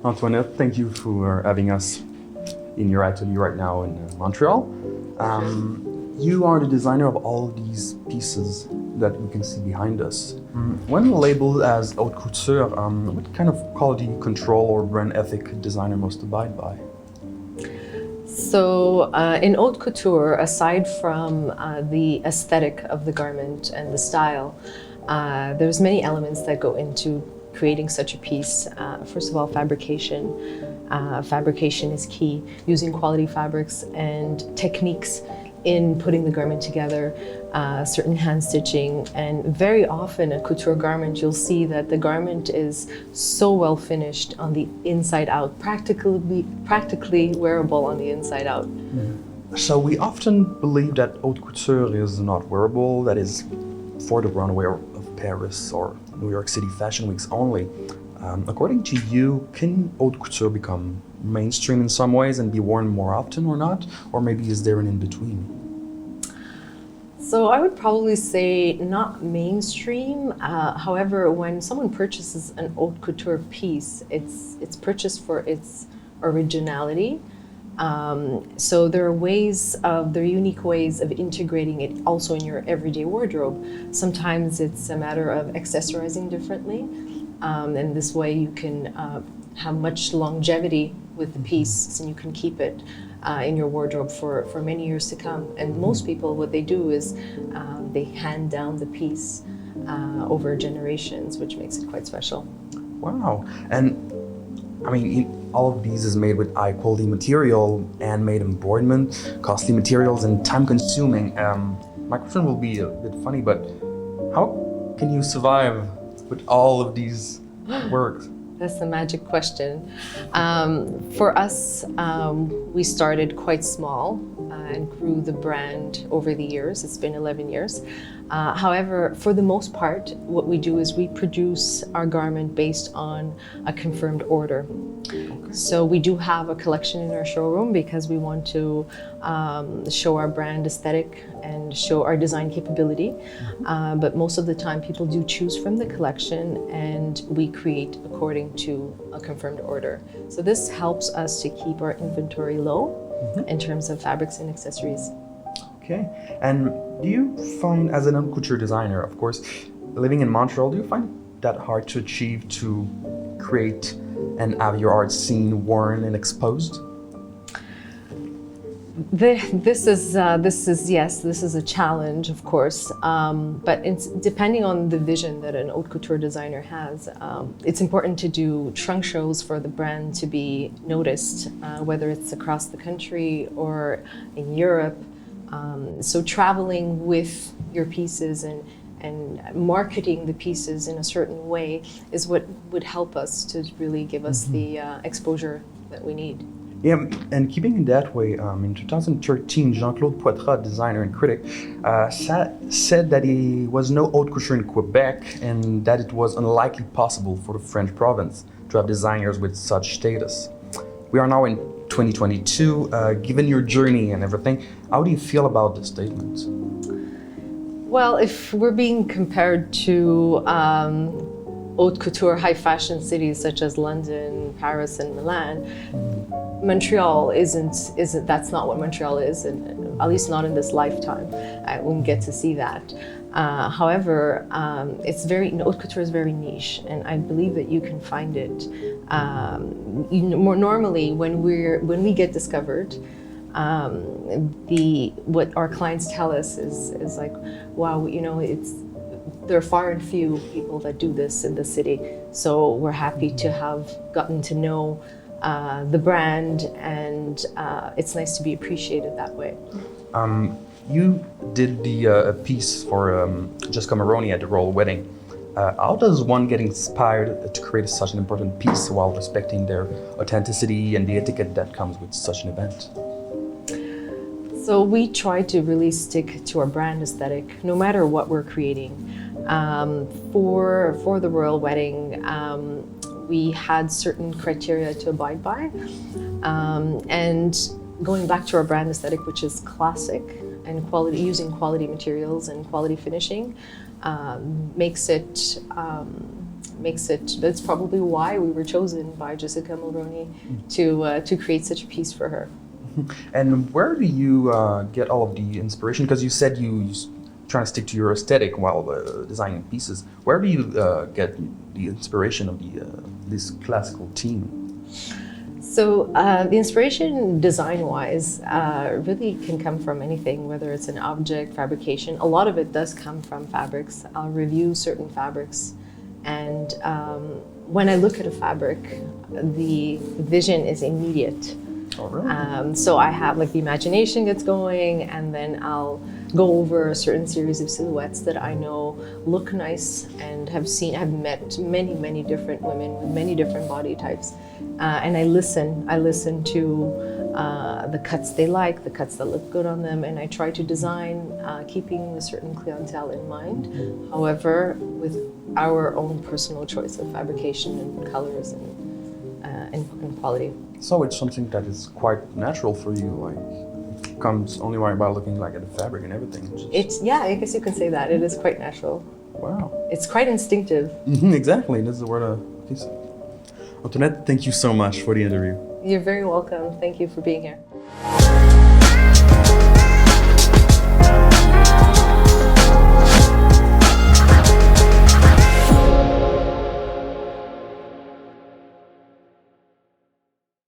Antoinette, thank you for having us in your atelier right now in Montreal. You are the designer of all of these pieces that we can see behind us. When labeled as Haute Couture, what kind of quality control or brand ethic designer most abide by? So in Haute Couture, aside from the aesthetic of the garment and the style, there's many elements that go into creating such a piece. First of all, fabrication. Fabrication is key, using quality fabrics and techniques in putting the garment together, certain hand stitching, and very often a couture garment, you'll see that the garment is so well finished on the inside out, practically wearable on the inside out. So we often believe that haute couture is not wearable, that is for the runway of Paris or New York City fashion weeks only. According to you, can haute couture become mainstream in some ways and be worn more often or not? Or maybe is there an in-between? So I would probably say not mainstream. However, when someone purchases an haute couture piece, it's purchased for its originality. So there are unique ways of integrating it also in your everyday wardrobe. Sometimes it's a matter of accessorizing differently, and this way you can have much longevity with the piece, and you can keep it in your wardrobe for many years to come. And most people, what they do is they hand down the piece over generations, which makes it quite special. Wow. And I mean, all of these is made with high quality material, handmade embroiderment, costly materials, and time consuming. My question will be a bit funny, but how can you survive with all of these works? That's the magic question. For us, we started quite small and grew the brand over the years. It's been 11 years. However, for the most part, what we do is we produce our garment based on a confirmed order. Okay. So we do have a collection in our showroom because we want to show our brand aesthetic and show our design capability. But most of the time, people do choose from the collection, and we create according to a confirmed order. So this helps us to keep our inventory low in terms of fabrics and accessories. Okay. And do you find, as an haute couture designer, of course, living in Montreal, do you find that hard to achieve, to create and have your art seen, worn, and exposed? This is a challenge, of course, but depending on the vision that an haute couture designer has, it's important to do trunk shows for the brand to be noticed, whether it's across the country or in Europe. So traveling with your pieces and marketing the pieces in a certain way is what would help us to really give us the exposure that we need. Yeah, and keeping in that way, in 2013, Jean-Claude Poitras, designer and critic, said that he was no haute couture in Quebec and that it was unlikely possible for the French province to have designers with such status. We are now in 2022. Given your journey and everything, how do you feel about this statement? Well, if we're being compared to haute couture high fashion cities such as London, Paris, and Milan, Montreal isn't that's not what Montreal is, and at least not in this lifetime. I wouldn't get to see that. However, haute couture is very niche, and I believe that you can find it. More normally, when we get discovered, what our clients tell us is like, wow, there are far and few people that do this in the city. So we're happy to have gotten to know the brand, and it's nice to be appreciated that way. You did the piece for Jessica Maroney at the royal wedding. How does one get inspired to create such an important piece while respecting their authenticity and the etiquette that comes with such an event? So we try to really stick to our brand aesthetic, no matter what we're creating. For the royal wedding, we had certain criteria to abide by, and going back to our brand aesthetic, which is classic and quality, using quality materials and quality finishing, makes it That's probably why we were chosen by Jessica Mulroney to create such a piece for her. And where do you get all of the inspiration? Because you said you trying to stick to your aesthetic while designing pieces. Where do you get the inspiration of this classical theme? So the inspiration design-wise really can come from anything, whether it's an object, fabrication. A lot of it does come from fabrics. I'll review certain fabrics, and when I look at a fabric, the vision is immediate. Oh, really? So I have like the imagination gets going, and then I'll go over a certain series of silhouettes that I know look nice and have met many different women with many different body types. And I listen to the cuts they like, the cuts that look good on them, and I try to design keeping a certain clientele in mind. However, with our own personal choice of fabrication and colors and quality. So it's something that is quite natural for you, like it comes only right by looking like at the fabric and everything. I guess you can say that. It is quite natural. Wow. It's quite instinctive. Exactly, that's the word I use. Antoinette, thank you so much for the interview. You're very welcome. Thank you for being here.